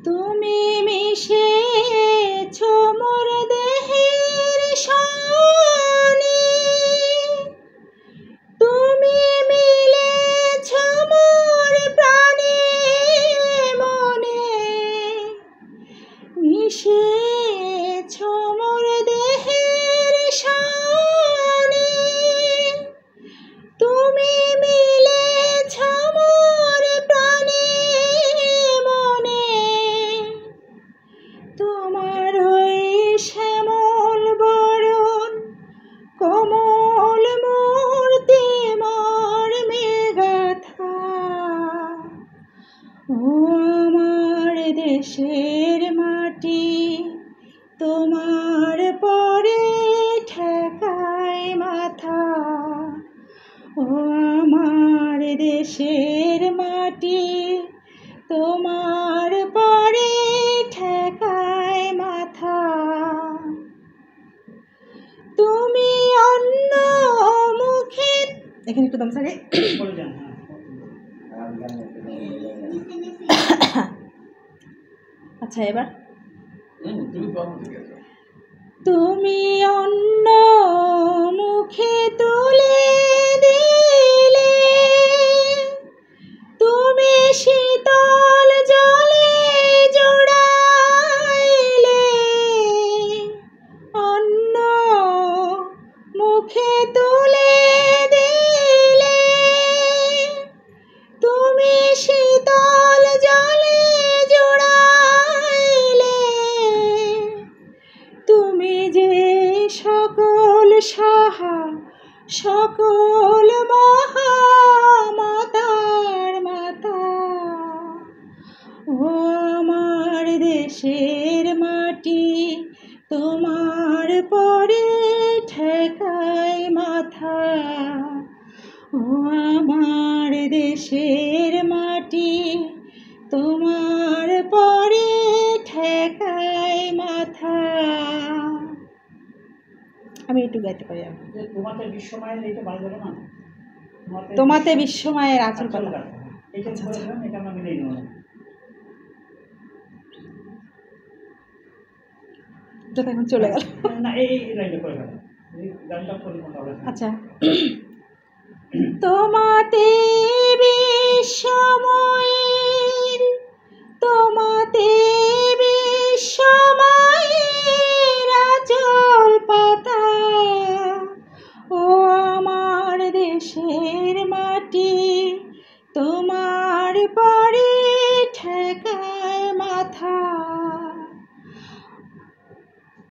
তুমি মিশেছ মোর দেহের সনে, তুমি মিলেছ মোর প্রাণে মনে, মিশেছ মোর দেহের সনে, তুমি মিলেছ মোর প্রাণে মনে। তোমার ওই শ্যামল বরণ কোমল মূর্তি মর্মে গাথা, ও আমার দেশের মাটি তোমার পরে ঠেকায় মাথা, ও আমার দেশের মাটি তোমার পরে ঠেকায় মাথা। তুমি অন্য মুখে, এখানে একটু দম সারে, আচ্ছা এবার তুমি অন্য মুখে তুলে দিলে, তুমি শীতল জলে জড়াইলে, অন্য মুখে তুলে দিলে, তুমি শীতল জলে জড়াইলে, তুমি যে সকল সাহা সকল মহামাতার মাতা, ও আমার দেশের মাটি তোমার পরে ঠেকায় মাথা, ও আমার দেশের মাটি তোমার পরে ঠেকায় মাথা। আমি একটু গাইতে পারি। তোমাতে বিশ্বমায়ের এইটা ভালো লাগে না, তোমাতে বিশ্বমায়ের আচল পাতা, এইটা বলেছিলাম, এটা আমরা মিলিয়ে নেব যেটা এখন চলে গেল না, এই লাইনটা করে গেল, এই গানটা করে হবে। আচ্ছা, তোমাতে বিশ্বময়ের, তোমাতে